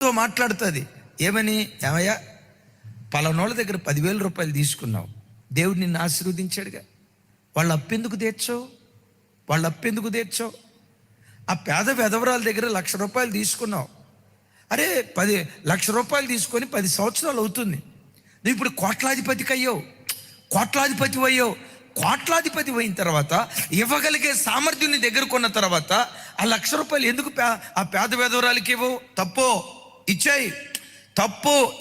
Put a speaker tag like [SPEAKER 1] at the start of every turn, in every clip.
[SPEAKER 1] తో మాట్లాడుతుంది. ఏమని? ఏమయ్యా, పలానోళ్ళ దగ్గర 10,000 రూపాయలు తీసుకున్నావు, దేవుడు నిన్ను ఆశీర్వదించాడుగా, వాళ్ళ అప్పెందుకు తీర్చావు? ఆ పేద వెధవరాల దగ్గర 1,00,000 రూపాయలు తీసుకున్నావు. అరే 10,00,000 రూపాయలు తీసుకొని 10 సంవత్సరాలు అవుతుంది. నువ్వు ఇప్పుడు కోట్లాధిపతి అయిన తర్వాత ఇవ్వగలిగే సామర్థ్యం నీ దగ్గర కొన్న తర్వాత ఆ 1,00,000 రూపాయలు ఎందుకు ఆ పేద వెధవరాలకి ఇవ్వవు? తప్పు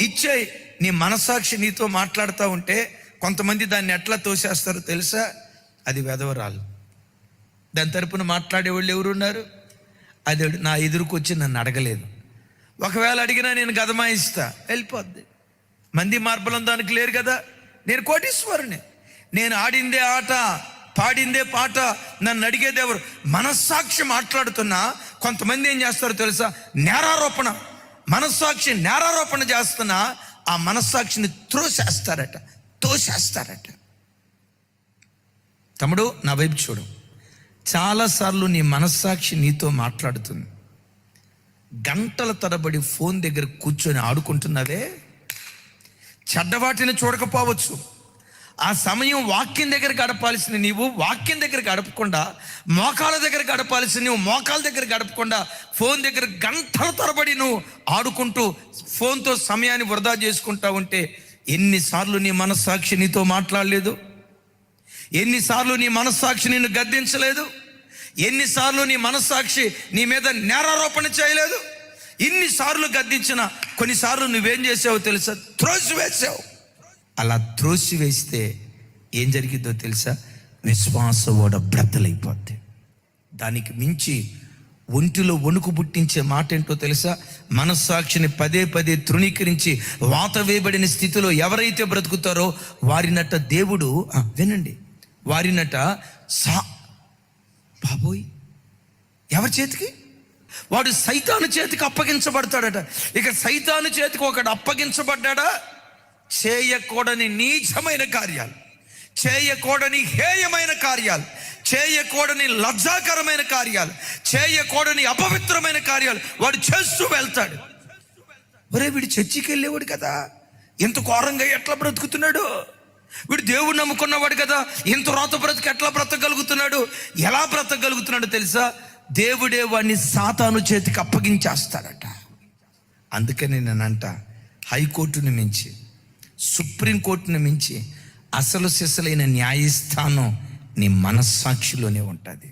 [SPEAKER 1] ఇచ్చేయి. నీ మనస్సాక్షి నీతో మాట్లాడుతూ ఉంటే కొంతమంది దాన్ని ఎట్లా తోసేస్తారో తెలుసా? అది వెధవరాలు. దాని తరపున మాట్లాడేవాళ్ళు ఎవరున్నారు? అది నా ఎదురుకు వచ్చి నన్ను అడగలేదు, ఒకవేళ అడిగినా నేను గదమాయిస్తా, వెళ్ళిపోద్ది. మంది మార్బలం దానికి లేరు కదా. నేను కోటీశ్వరుని, నేను ఆడిందే ఆట, పాడిందే పాట, నన్ను అడిగేది ఎవరు? మనస్సాక్షి మాట్లాడుతున్నా కొంతమంది ఏం చేస్తారో తెలుసా? మనస్సాక్షి నేరారోపణ చేస్తున్నా ఆ మనస్సాక్షిని తోసేస్తారట. తమ్ముడు, నా వైపు చూడు. చాలాసార్లు నీ మనస్సాక్షి నీతో మాట్లాడుతుంది. గంటల తరబడి ఫోన్ దగ్గర కూర్చొని ఆడుకుంటున్నావే, చెడ్డవాటిని చూడకపోవచ్చు. ఆ సమయం వాక్యం దగ్గర గడపాల్సిన నీవు వాక్యం దగ్గర గడపకుండా, మోకాళ్ళ దగ్గర గడపాల్సిన నువ్వు మోకాళ్ళ దగ్గర గడపకుండా ఫోన్ దగ్గర గంటల తరబడి నువ్వు ఆడుకుంటూ ఫోన్తో సమయాన్ని వృధా చేసుకుంటా ఉంటే ఎన్నిసార్లు నీ మనస్సాక్షి నీతో మాట్లాడలేదు? ఎన్నిసార్లు నీ మనస్సాక్షి నిన్ను గద్దించలేదు? ఎన్నిసార్లు నీ మనస్సాక్షి నీ మీద నేరారోపణ చేయలేదు? ఇన్నిసార్లు గద్దించిన కొన్నిసార్లు నువ్వేం చేసావో తెలుసా? త్రోసివేసావు. అలా త్రోసివేస్తే ఏం జరిగిందో తెలుసా? విశ్వాస ఓడ బ్రద్దలైపోద్ది. దానికి మించి ఒంటిలో వణుకు పుట్టించే మాట ఏంటో తెలుసా? మనస్సాక్షిని పదే తృణీకరించి వాత వేయబడిన స్థితిలో ఎవరైతే బ్రతుకుతారో వారినట దేవుడు, వినండి, వారినట బాబోయ్, ఎవరి చేతికి? వాడు సైతాను చేతికి అప్పగించబడతాడట. ఇక సైతాను చేతికి ఒకడు అప్పగించబడ్డా చేయకూడని నీచమైన కార్యాలు, చేయకూడని హేయమైన కార్యాలు, చేయకూడని లజ్జాకరమైన కార్యాలు, చేయకూడని అపవిత్రమైన కార్యాలు వాడు చేస్తూ వెళ్తాడు. ఒరే, వీడు చర్చికి వెళ్ళేవాడు కదా, ఎంత ఘోరంగా ఎట్లా బ్రతుకుతున్నాడు? వీడు దేవుడు నమ్ముకున్నవాడు కదా, ఇంత రోత బ్రతుకు ఎట్లా బ్రతకగలుగుతున్నాడు? ఎలా బ్రతకగలుగుతున్నాడో తెలుసా? దేవుడే వాడిని సాతాను చేతికి అప్పగించేస్తాడట. అందుకని నేనంట, హైకోర్టుని మించి, సుప్రీంకోర్టుని మించి అసలు సిసలైన న్యాయస్థానం నీ మనస్సాక్షిలోనే ఉంటుంది.